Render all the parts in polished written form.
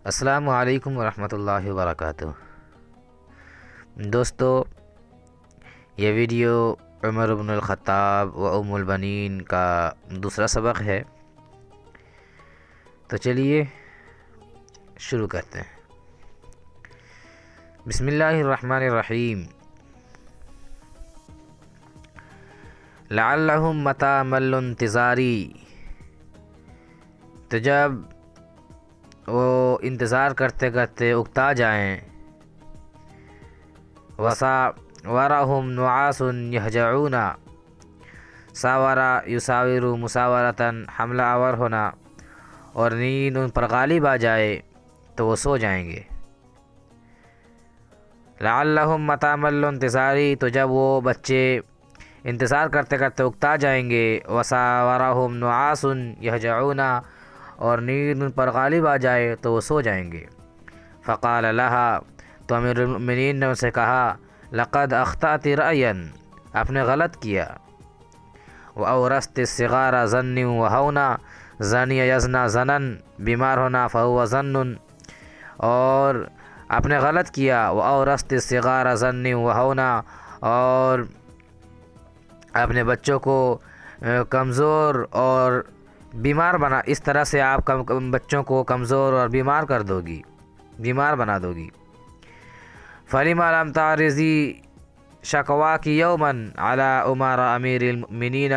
السلام علیکم ورحمۃ اللہ وبرکاتہ۔ دوستو، یہ ویڈیو عمر بن الخطاب و ام البنین کا دوسرا سبق ہے، تو چلیے شروع کرتے ہیں۔ بسم اللہ الرحمن الرحیم۔ لعلہم متی مل انتظاری، تو جب وہ انتظار کرتے کرتے اکتا جائیں، وساورہم نعاس یہجعون، ساورا یساور مساورتاً حملہ آور ہونا، اور نیند ان پر غالب آ جائے تو وہ سو جائیں گے۔ لعلہم متی مل انتظاری، تو جب وہ بچے انتظار کرتے کرتے اکتا جائیں گے، وساورہم نعاس یہجعون، اور نیند ان پر غالب آ جائے تو وہ سو جائیں گے۔ فقال لہا، تو امیر المؤمنین نے اسے کہا، لقد اخطأت رأیا، آپ نے غلط کیا، وأورثت الصغار ظن وہونا، زنی یزنا زنن، بیمار ہونا فہو ظن، اور آپ نے غلط کیا، وأورثت الصغار ظن وہونا، اور اپنے بچوں کو کمزور اور بیمار بنا، اس طرح سے آپ بچوں کو کمزور اور بیمار بنا دو گی۔ فَلِمَ لَمْ تَعْرِضِي شَكْوَاكِ يَوْمًا عَلَى عُمَرَ أَمِيرِ الْمُؤْمِنِينَ،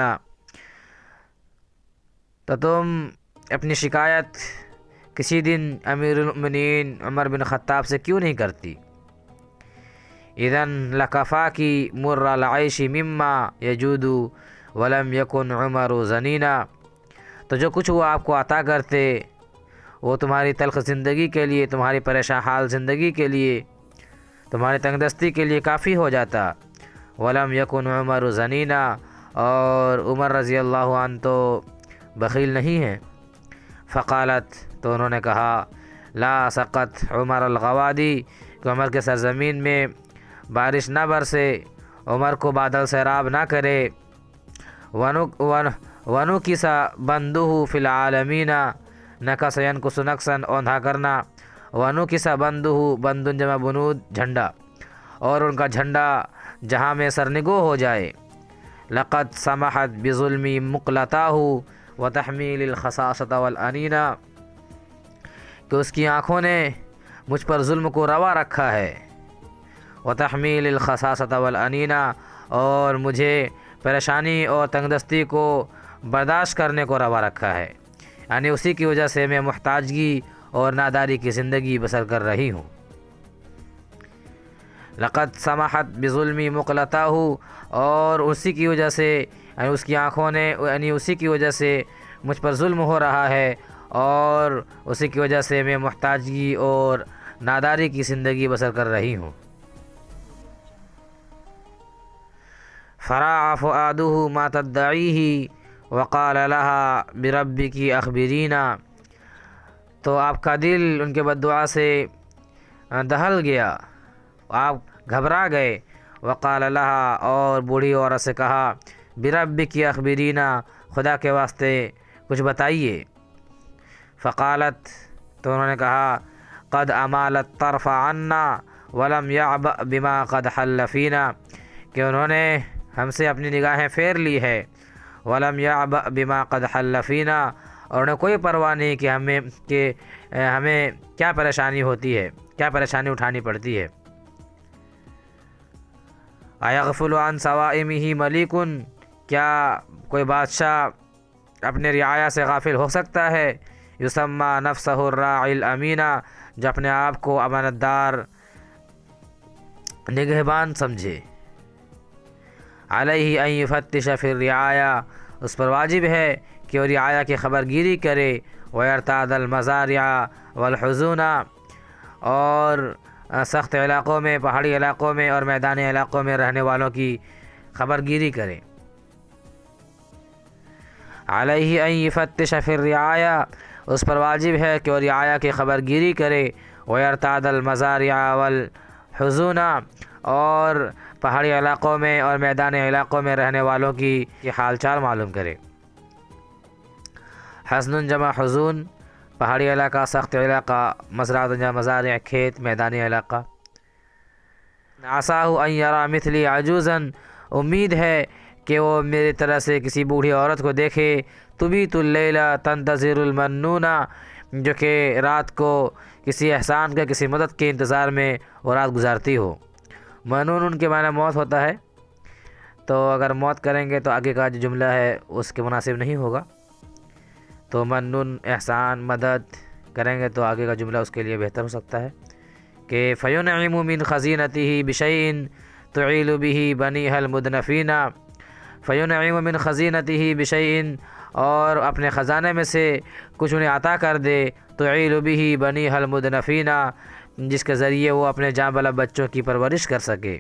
تو تم اپنی شکایت کسی دن امیر المؤمنین عمر بن خطاب سے کیوں نہیں کرتی؟ اِذًا لَكَفَاكِ مُرَّ الْعَيْشِ مِمَّا يَجُودُ وَلَمْ يَكُنْ عُمَرُ زَنِينًا، تو جو کچھ وہ آپ کو عطا کرتے وہ تمہاری تلخ زندگی کے لیے، تمہاری پریشان حال زندگی کے لیے، تمہاری تنگ دستی کے لیے کافی ہو جاتا۔ وَلَمْ يَكُنْ عُمَرُ زَنِينًا، اور عمر رضی اللہ عنہ تو بخیل نہیں ہیں۔ فقالت، تو انہوں نے کہا، لا سقط عمر الغوادی، کہ عمر کے سرزمین میں بارش نہ برسے، عمر کو بادل سیراب نہ کرے۔ وَنُكِسَ بَنْدُهُ فِي الْعَالَمِينَ، نَكَسَ يَنْكُسُ نَكْسًا، اوندھا کرنا۔ وَنُكِسَ بَنْدُهُ، بندن جمع بنود، جھنڈا، اور ان کا جھنڈا جہاں میں سرنگو ہو جائے۔ لَقَدْ سَمَحَتْ بِظُلْمِ مُقْلَتَاهُ وَتَحْمِيلِ الْخَصَاصَةَ وَالْأَنِينَ، کہ اس کی آنکھوں نے مجھ پر ظلم کو روا رکھا ہے۔ وَتَحْمِيلِ الْخَصَاصَةَ وَالْأَنِينَ، اور مجھے پریشانی اور تنگ دستی کو برداشت کرنے کو روا رکھا ہے، یعنی اسی کی وجہ سے میں محتاجگی اور ناداری کی زندگی بسر کر رہی ہوں۔ لقد سمحت بظلمی مقلتاہ، اور اسی کی وجہ سے، یعنی اس کی آنکھوں نے، یعنی اسی کی وجہ سے مجھ پر ظلم ہو رہا ہے، اور اسی کی وجہ سے میں محتاجگی اور ناداری کی زندگی بسر کر رہی ہوں۔ فراع فؤادہ ما تدعیہ وقال لہا بربک اخبرینا، تو آپ کا دل ان کے بددعا سے دہل گیا، آپ گھبرا گئے۔ وقال لہا، اور بوڑھی عورت سے کہا، بربک اخبرینا، خدا کے واسطے کچھ بتائیے۔ فقالت، تو انہوں نے کہا، قد امالت طرف عنا ولم یعبأ بما قد حل فینا، کہ انہوں نے ہم سے اپنی نگاہیں پھیر لی ہے۔ ولم یعبأ بما قد حل فینا، اور انہیں کوئی پرواہ نہیں کہ ہمیں کیا پریشانی ہوتی ہے، کیا پریشانی اٹھانی پڑتی ہے۔ ایغفل عن صوائمہ ملیک، کیا کوئی بادشاہ اپنے رعایا سے غافل ہو سکتا ہے؟ یسمی نفسہ الراعی الامین، جو اپنے آپ کو امانت دار نگہبان سمجھے۔ علیہ ان یفتش فی الرعایا، اس پر واجب ہے کہ وہ رعایا کی خبر گیری کرے۔ ویرتاد المزارع والحزون، اور سخت علاقوں میں، پہاڑی علاقوں میں اور میدانی علاقوں میں رہنے والوں کی خبر گیری کرے۔ علیہ ان یفتش فی الرعایا، اس پر واجب ہے کہ وہ رعایا کی خبر گیری کرے۔ ویرتاد المزارع والحزون، اور پہاڑی علاقوں میں اور میدانی علاقوں میں رہنے والوں کی حال چال معلوم کرے۔ حزن جمع حزون، پہاڑی علاقہ، سخت علاقہ، مزرعۃ یا مزارع کھیت، میدانی علاقہ۔ عساہ ان یرا مثلی عجوزا، امید ہے کہ وہ میری طرح سے کسی بوڑھی عورت کو دیکھے۔ تبیت اللیل تنتظر المنون، جو کہ رات کو کسی احسان کا، کسی مدد کے انتظار میں وہ رات گزارتی ہو۔ منون ان کے معنی موت ہوتا ہے، تو اگر موت کریں گے تو آگے کا جو جملہ ہے اس کے مناسب نہیں ہوگا، تو منون احسان مدد کریں گے تو آگے کا جملہ اس کے لیے بہتر ہو سکتا ہے کہ فَيُنْعِمُ مِنْ خَزِينَتِهِ بِشَيْءٍ تُعِيلُ بِهِ بَنِيهَا الْمُدْنَفِينَ۔ فَيُنْعِمُ مِنْ خَزِينَتِهِ بِشَيْءٍ، اور اپنے خزانے میں سے کچھ انہیں عطا کر دے، تُعِيلُ بِهِ بَنِيهَا الْمُدْنَفِينَ، جس کے ذریعے وہ اپنے جاں بلب بچوں کی پرورش کر سکے۔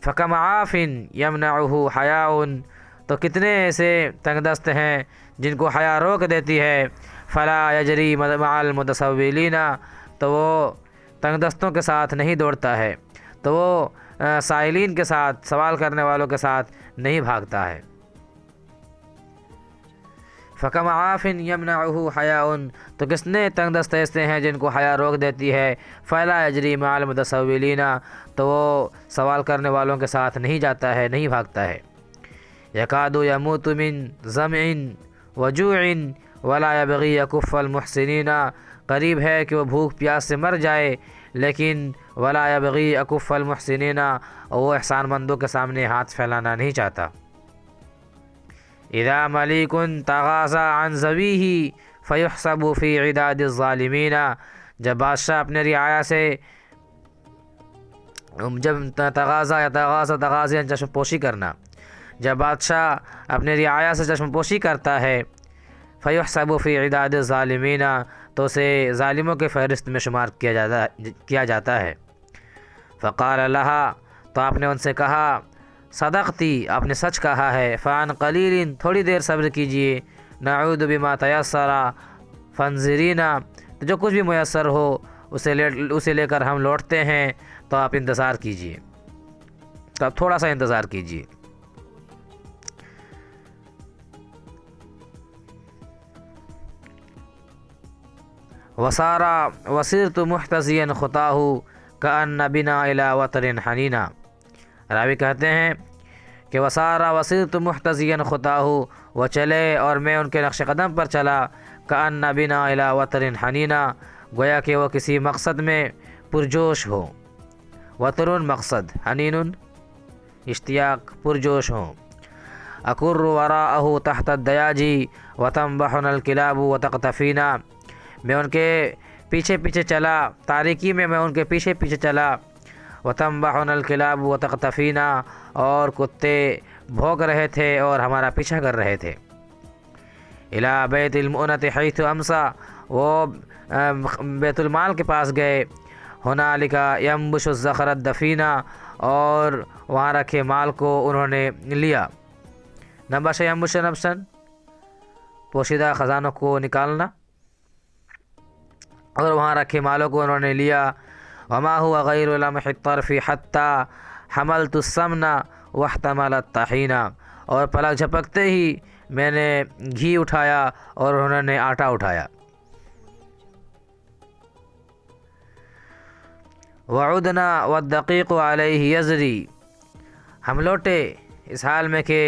فَكَمْ عَافٍ يَمْنَعُهُ حَيَاءٌ، تو کتنے ایسے تنگ دست ہیں جن کو حیا روک دیتی ہے۔ فَلَا يَجْرِي مَعَ الْمُتَسَوِّلِينَ، تو وہ تنگ دستوں کے ساتھ نہیں دوڑتا ہے، تو وہ سائلین کے ساتھ، سوال کرنے والوں کے ساتھ نہیں بھاگتا ہے۔ فَكَمْ عَافٍ يَمْنَعُهُ حَيَاءٌ، تو کس نے تنگ دست ایسے ہیں جن کو حیا روک دیتی ہے۔ فَلَا يَجْرِي مَعَ الْمُتَسَوِّلِينَ، تو وہ سوال کرنے والوں کے ساتھ نہیں جاتا ہے، نہیں بھاگتا ہے۔ يَكَادُ يَمُوتُ مِنْ ظَمْعٍ وَجُوعٍ وَلَا يَبْغِي يَكُفَّ الْمُحْسِنِينَ، قریب ہے کہ وہ بھوک پیاس سے مر جائے، لیکن وَلَا يَبْغِي يَكُفَّ الْمُحْسِنِينَ، اور وہ احسان مندوں کے سامنے ہاتھ پھیلانا نہیں چاہتا۔ اِذَا مَلِيكٌ تَغَاضَى عَنْ ذَوِيهِ فَيُحْسَبُ فِي عِدَادِ الظَّالِمِينَ، جب بادشاہ اپنے رعایا سے، جب تغاضا چشم پوشی کرنا، جب بادشاہ اپنے رعایا سے چشم پوشی کرتا ہے، فَيُحْسَبُ فِي عِدَادِ الظَّالِمِينَ، تو اسے ظالموں کے فہرست میں شمار کیا جاتا ہے۔ فقال لها، تو آپ نے ان سے کہا، صدقتی، آپ نے سچ کہا ہے، فعن قلیل، تھوڑی دیر صبر کیجئے، نعود بما تیسر فانظرین، تو جو کچھ بھی میسر ہو اسے لے کر ہم لوٹتے ہیں، تو آپ انتظار کیجئے، تو آپ تھوڑا سا انتظار کیجئے۔ وصرت محتزیا خطاہ کأن بنا الی وطر حنینا، راوی کہتے ہیں کہ وصرت محتزیا خطاہ، وہ چلے اور میں ان کے نقش قدم پر چلا، کأن بنا الی وطر حنینا، گویا کہ وہ کسی مقصد میں پرجوش ہو۔ وطر مقصد، حنین اشتیاق، پرجوش ہوں۔ اکر وراءہ تحت الدیاجی وتنبحنا الکلاب وتقتفینا، میں ان کے پیچھے پیچھے چلا، تاریکی میں میں ان کے پیچھے پیچھے چلا، وتنبحنا الکلاب وتقتفینا، اور کتے بھونک رہے تھے اور ہمارا پیچھا کر رہے تھے۔ الی بیت المؤنۃ حیث امسا، وہ بیت المال کے پاس گئے، ہنالک ینبش الذخر الدفینہ، اور وہاں رکھے مال کو انہوں نے لیا۔ نبش ینبش نبشن، پوشیدہ خزانوں کو نکالنا، اور وہاں رکھے مالوں کو انہوں نے لیا۔ وما هو غیر لمح الطرف حتی حملت السمن واحتمل الطحین، اور پلک جھپکتے ہی میں نے گھی اٹھایا اور انہوں نے آٹا اٹھایا۔ وعدنا والدقیق علیہ یزری، ہم لوٹے اس حال میں کہ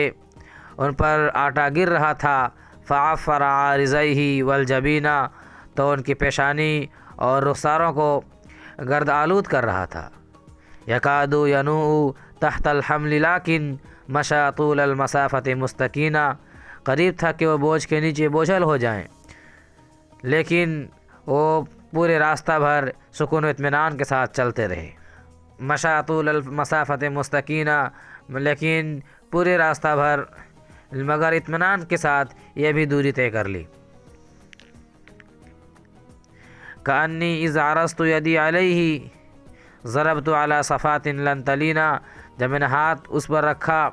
ان پر آٹا گر رہا تھا۔ فعفر عارضیہ والجبینہ، تو ان کی پیشانی اور رخساروں کو گرد آلود کر رہا تھا۔ یکاد ینوء تحت الحمل لیکن مشى طول المسافۃ مستکینہ، قریب تھا کہ وہ بوجھ کے نیچے بوجھل ہو جائیں، لیکن وہ پورے راستہ بھر سکون و اطمینان کے ساتھ چلتے رہے۔ مشى طول المسافۃ مستکینہ، لیکن پورے راستہ بھر مگر اطمینان کے ساتھ یہ بھی دوری طے کر لی۔ کأنی اذ عرضت یدی علیہ ضربت علی صفات لن تلینا، جب میں نے ہاتھ اس پر رکھا،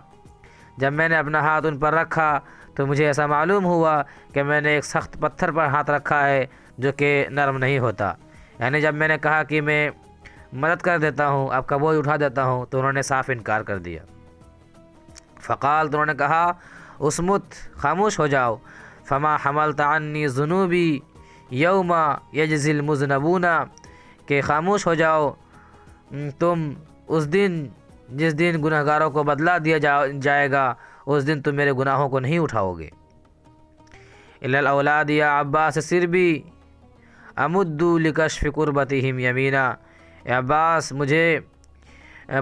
جب میں نے اپنا ہاتھ ان پر رکھا تو مجھے ایسا معلوم ہوا کہ میں نے ایک سخت پتھر پر ہاتھ رکھا ہے جو کہ نرم نہیں ہوتا، یعنی جب میں نے کہا کہ میں مدد کر دیتا ہوں، آپ کا بوجھ اٹھا دیتا ہوں، تو انہوں نے صاف انکار کر دیا۔ فقال، تو انہوں نے کہا، اسمت، خاموش ہو جاؤ، فما حملت عنی ذنوبی یوما یجزی المذنبون، کہ خاموش ہو جاؤ تم اس دن جس دن گنہگاروں کو بدلہ دیا جائے گا، اس دن تم میرے گناہوں کو نہیں اٹھاؤ گے۔ الی الاولاد یا عباس سر بھی امدو لکشف قربتہم یمینا، اے عباس مجھے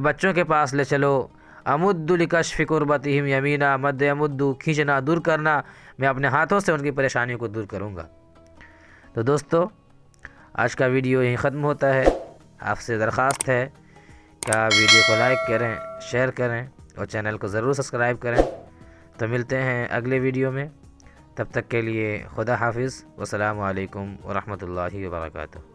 بچوں کے پاس لے چلو، امد لکشف قربتہم یمینا، مد امدو کھینچنا، دور کرنا، میں اپنے ہاتھوں سے ان کی پریشانیوں کو دور کروں گا۔ تو دوستو آج کا ویڈیو یہیں ختم ہوتا ہے۔ آپ سے درخواست ہے کہ آپ ویڈیو کو لائک کریں، شیئر کریں اور چینل کو ضرور سبسکرائب کریں۔ تو ملتے ہیں اگلے ویڈیو میں، تب تک کے لیے خدا حافظ، والسلام علیکم ورحمۃ اللہ وبرکاتہ۔